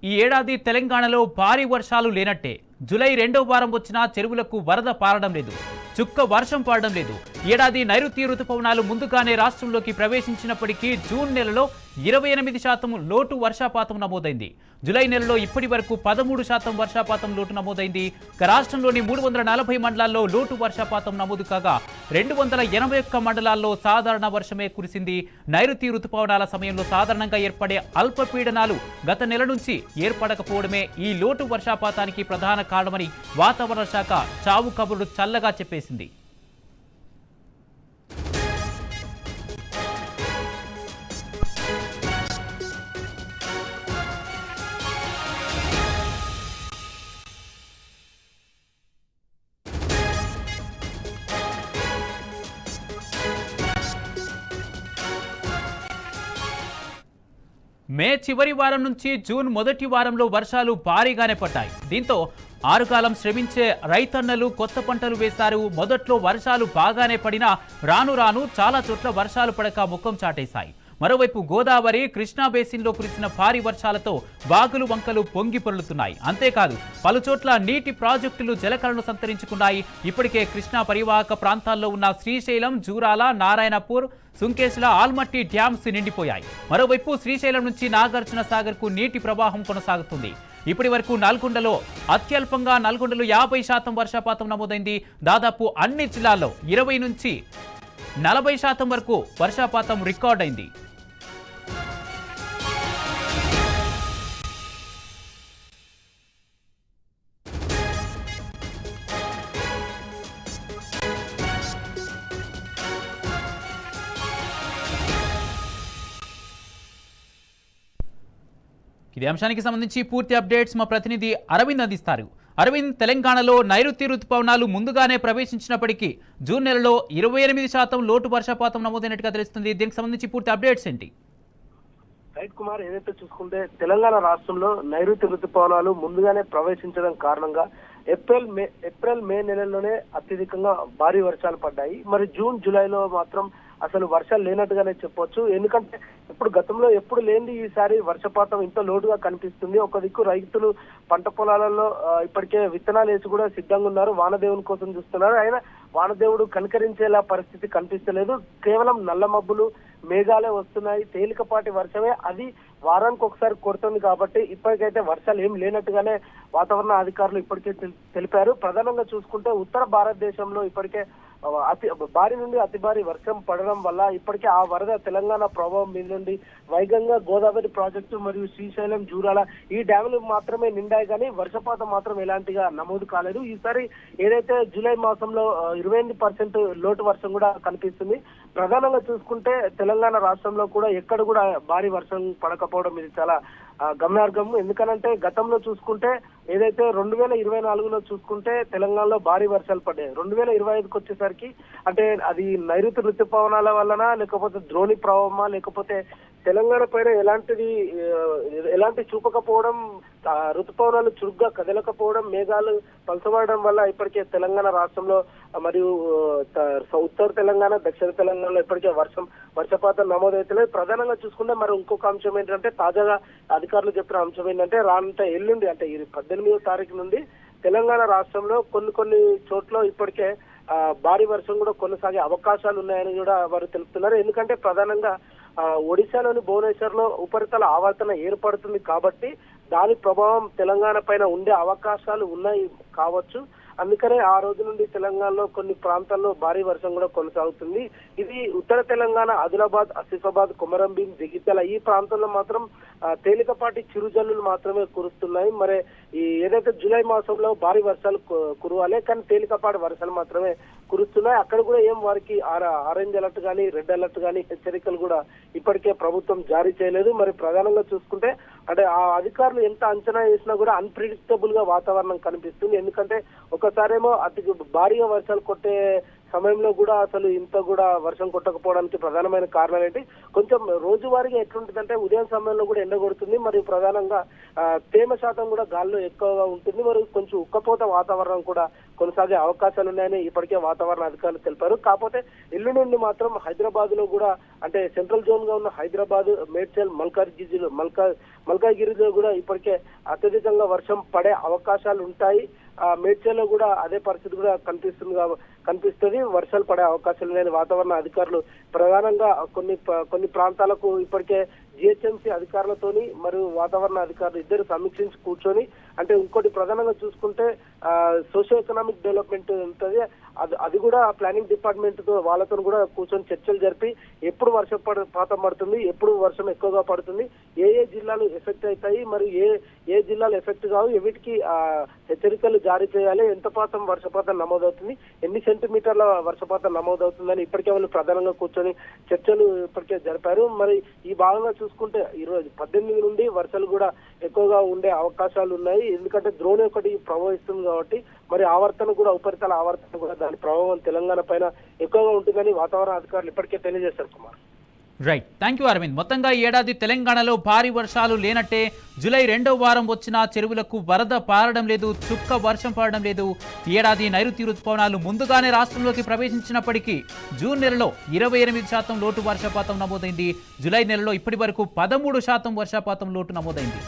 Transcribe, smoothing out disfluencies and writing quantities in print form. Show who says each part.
Speaker 1: ఈ ఏడాది తెలంగాణలో భారీ వర్షాలు లేనట్టే. జూలై రెండో వారం వచ్చినా చెరువులకు వరద పారడం లేదు, చుక్క వర్షం పడడం లేదు. ఏడాది నైరుతి రుతుపవనాలు ముందుగానే రాష్ట్రంలోకి ప్రవేశించినప్పటికీ జూన్ నెలలో 28% లోటు వర్షపాతం నమోదైంది. జూలై నెలలో ఇప్పటి వరకు 13% వర్షపాతం లోటు నమోదైంది. రాష్ట్రంలోని 340 మండలాల్లో లోటు వర్షపాతం నమోదు కాగా 281 మండలాల్లో సాధారణ వర్షమే కురిసింది. నైరుతి రుతుపవనాల సమయంలో సాధారణంగా ఏర్పడే అల్పపీడనాలు గత నెల నుంచి ఏర్పడకపోవడమే ఈ లోటు వర్షపాతానికి ప్రధాన కారణమని వాతావరణ శాఖ చావు కబుర్లు చల్లగా చెప్పేసింది. మే చివరి వారం నుంచి జూన్ మొదటి వారంలో వర్షాలు భారీగానే పడ్డాయి. దీంతో ఆరుకాలం శ్రమించే రైతన్నలు కొత్త పంటలు వేశారు. మొదట్లో వర్షాలు బాగానే పడినా రాను రాను చాలా చోట్ల వర్షాలు పడక ముఖం చాటేశాయి. మరోవైపు గోదావరి, కృష్ణా బేసిన్లో కురిసిన భారీ వర్షాలతో వాగులు వంకలు పొంగి పొర్లుతున్నాయి. అంతేకాదు పలుచోట్ల నీటి ప్రాజెక్టులు జలకలను సంతరించుకున్నాయి. ఇప్పటికే కృష్ణా పరివాహక ప్రాంతాల్లో ఉన్న శ్రీశైలం, జూరాల, నారాయణపూర్, సుంకేశ్ల, ఆల్మట్టి డ్యామ్స్ నిండిపోయాయి. మరోవైపు శ్రీశైలం నుంచి నాగార్జున సాగర్ కు నీటి ప్రవాహం కొనసాగుతుంది. ఇప్పటి వరకు నల్గొండలో అత్యల్పంగా 50% వర్షపాతం నమోదైంది. దాదాపు అన్ని జిల్లాల్లో 20 నుంచి 40% వరకు వర్షపాతం రికార్డైంది. ఇదే అంశానికి సంబంధించి పూర్తి అప్డేట్స్ మా ప్రతినిధి అరవింద్ అందిస్తారు. అరవింద్, తెలంగాణలో నైరుతి రుతుపవనాలు ముందుగానే ప్రవేశించినప్పటికీ జూన్ నెలలో 28% లోటు వర్షపాతం నమోదైనట్టుగా తెలుస్తుంది. దీనికి సంబంధించి పూర్తి అప్డేట్స్ ఏంటి?
Speaker 2: రైట్ కుమార్, ఏదైతే చూసుకుంటే తెలంగాణ రాష్ట్రంలో నైరుతి రుతుపవనాలు ముందుగానే ప్రవేశించడం కారణంగా ఏప్రిల్ మే నెలల్లోనే అత్యధికంగా భారీ వర్షాలు పడ్డాయి. మరి జూన్ జూలైలో మాత్రం అసలు వర్షాలు లేనట్టుగానే చెప్పొచ్చు. ఎందుకంటే ఇప్పుడు గతంలో ఎప్పుడు లేనిది ఈసారి వర్షపాతం ఇంత లోటుగా కనిపిస్తుంది. ఒక దిక్కు రైతులు పంట పొలాలలో ఇప్పటికే విత్తనాలు వేసి కూడా సిద్ధంగా ఉన్నారు, వానదేవుని కోసం చూస్తున్నారు. అయినా వానదేవుడు కనికరించేలా పరిస్థితి కనిపిస్తలేదు. కేవలం నల్ల మబ్బులు, మేఘాలే వస్తున్నాయి. తేలికపాటి వర్షమే, అది వారానికి ఒకసారి కొడుతుంది. కాబట్టి ఇప్పటికైతే వర్షాలు ఏం లేనట్టుగానే వాతావరణ అధికారులు ఇప్పటికే తెలిపారు. ప్రధానంగా చూసుకుంటే ఉత్తర భారతదేశంలో ఇప్పటికే భారీ నుండి అతి భారీ వర్షం పడడం వల్ల ఇప్పటికే ఆ వరద తెలంగాణ ప్రభావం మీద నుండి వైగంగా గోదావరి ప్రాజెక్టు మరియు శ్రీశైలం, జూరాల ఈ డ్యాములు మాత్రమే నిండాయి, కానీ వర్షపాతం మాత్రం ఎలాంటిగా నమోదు కాలేదు. ఈసారి ఏదైతే జూలై మాసంలో 28% లోటు వర్షం కూడా కనిపిస్తుంది. ప్రధానంగా చూసుకుంటే తెలంగాణ రాష్ట్రంలో కూడా ఎక్కడ కూడా భారీ వర్షం పడకపోవడం ఇది చాలా గమనార్హం. ఎందుకనంటే గతంలో చూసుకుంటే ఏదైతే 2024లో చూసుకుంటే తెలంగాణలో భారీ వర్షాలు పడ్డాయి. 2025కి వచ్చేసరికి అంటే అది నైరుతి ఋతుపవనాల వలన, లేకపోతే ద్రోణి ప్రభావమా, లేకపోతే తెలంగాణ పైన ఎలాంటి చూపకపోవడం, ఋతుపవనాలు చురుగ్గా కదలకపోవడం, మేఘాలు పలసబడడం వల్ల ఇప్పటికే తెలంగాణ రాష్ట్రంలో మరియు ఉత్తర తెలంగాణ, దక్షిణ తెలంగాణలో ఇప్పటికే వర్షపాతం నమోదవుతలేదు. ప్రధానంగా చూసుకుంటే మరి ఇంకొక అంశం ఏంటంటే తాజాగా అధికారులు చెప్పిన అంశం ఏంటంటే రానుంటే ఎల్లుండి అంటే 18వ తారీఖు నుండి తెలంగాణ రాష్ట్రంలో కొన్ని చోట్ల ఇప్పటికే భారీ వర్షం కూడా కొనసాగే అవకాశాలు ఉన్నాయని కూడా వారు తెలుపుతున్నారు. ఎందుకంటే ప్రధానంగా ఒడిశాలోని భువనేశ్వర్ లో ఉపరితల ఆవర్తన ఏర్పడుతుంది కాబట్టి దాని ప్రభావం తెలంగాణ పైన ఉండే అవకాశాలు ఉన్నాయి కావచ్చు. అందుకనే ఆ రోజు నుండి తెలంగాణలో కొన్ని ప్రాంతాల్లో భారీ వర్షం కూడా కొనసాగుతుంది. ఇది ఉత్తర తెలంగాణ, ఆదిలాబాద్, ఆసిఫాబాద్, కొమరంభీం, జగిత్యాల ఈ ప్రాంతంలో మాత్రం తేలికపాటి చిరుజల్లులు మాత్రమే కురుస్తున్నాయి. మరి ఈ ఏదైతే జూలై మాసంలో భారీ వర్షాలు కురవాలి, కానీ తేలికపాటి వర్షాలు మాత్రమే కురుస్తున్నాయి. అక్కడ కూడా ఏం వారికి ఆరెంజ్ అలర్ట్ కానీ, రెడ్ అలర్ట్ కానీ హెచ్చరికలు కూడా ఇప్పటికే ప్రభుత్వం జారీ చేయలేదు. మరి ప్రధానంగా చూసుకుంటే అంటే ఆ అధికారులు ఎంత అంచనా వేసినా కూడా అన్ప్రిడిక్టబుల్ గా వాతావరణం కనిపిస్తుంది. ఎందుకంటే ఒకసారేమో అతి భారీగా వర్షాలు కొట్టే సమయంలో కూడా అసలు ఇంత కూడా వర్షం కొట్టకపోవడానికి ప్రధానమైన కారణాలు ఏంటి? కొంచెం రోజువారీగా ఎట్లుంటుందంటే ఉదయం సమయంలో కూడా ఎండ కొడుతుంది, మరియు ప్రధానంగా తేమ శాతం కూడా గాల్లో ఎక్కువగా ఉంటుంది, మరియు కొంచెం ఉక్కపోత వాతావరణం కూడా కొనసాగే అవకాశాలు ఉన్నాయని ఇప్పటికే వాతావరణ అధికారులు తెలిపారు. కాకపోతే ఇల్లు నుండి మాత్రం హైదరాబాద్ లో కూడా, అంటే సెంట్రల్ జోన్ గా ఉన్న హైదరాబాద్, మేడ్చల్, మల్కాజ్గిరిలో కూడా ఇప్పటికే అత్యధికంగా వర్షం పడే అవకాశాలు ఉంటాయి. మేడ్చల్లో కూడా అదే పరిస్థితి కూడా కనిపిస్తుంది. వర్షాలు పడే అవకాశాలు లేని వాతావరణ అధికారులు ప్రధానంగా కొన్ని ప్రాంతాలకు ఇప్పటికే జిహెచ్ఎంసీ అధికారులతోని మరియు వాతావరణ అధికారులు ఇద్దరు సమీక్షించి కూర్చొని, అంటే ఇంకోటి ప్రధానంగా చూసుకుంటే సోషియో ఎకనామిక్ డెవలప్మెంట్ ఉంటుంది, అది కూడా ప్లానింగ్ డిపార్ట్మెంట్ తో వాళ్ళతో కూడా కూర్చొని చర్చలు జరిపి ఎప్పుడు వర్షపాతం పడుతుంది, ఎప్పుడు వర్షం ఎక్కువగా పడుతుంది, ఏ జిల్లాలు ఎఫెక్ట్ అవుతాయి, మరియు ఏ జిల్లాలు ఎఫెక్ట్ కావు, వీటికి హెచ్చరికలు జారీ చేయాలి, ఎంత వర్షపాతం నమోదవుతుంది, ఎన్ని సెంటీమీటర్ల వర్షపాతం నమోదవుతుందని ఇప్పటికే వాళ్ళు ప్రధానంగా కూర్చొని చర్చలు ఇప్పటికే జరిపారు. మరి ఈ భాగంగా చూసుకుంటే ఈరోజు 18 నుండి వర్షాలు కూడా ఎక్కువగా ఉండే అవకాశాలు ఉన్నాయి. ఎందుకంటే ద్రోణి ఒకటి ప్రభావిస్తుంది కాబట్టి, మరి ఆవర్తన కూడా, ఉపరితల ఆవర్తన కూడా దాని ప్రభావం తెలంగాణ పైన ఎక్కువగా ఉంటుందని వాతావరణ అధికారులు ఇప్పటికే తెలియజేశారు Kumar.
Speaker 1: Right, thank you Arvind. మొత్తంగా ఈ ఏడాది తెలంగాణలో భారీ వర్షాలు లేనట్టే. జూలై 2వ వారం వచ్చిన చెరువులకు వరద పారడం లేదు, చుక్క వర్షం పడడం లేదు. ఈ ఏడాది నైరుతి రుతుపవనాలు ముందుగానే రాష్ట్రంలోకి ప్రవేశించినప్పటికీ జూన్ నెలలో 28% లోటు వర్షపాతం నమోదైంది. జూలై నెలలో ఇప్పటి వరకు 13% వర్షపాతం లోటు నమోదైంది.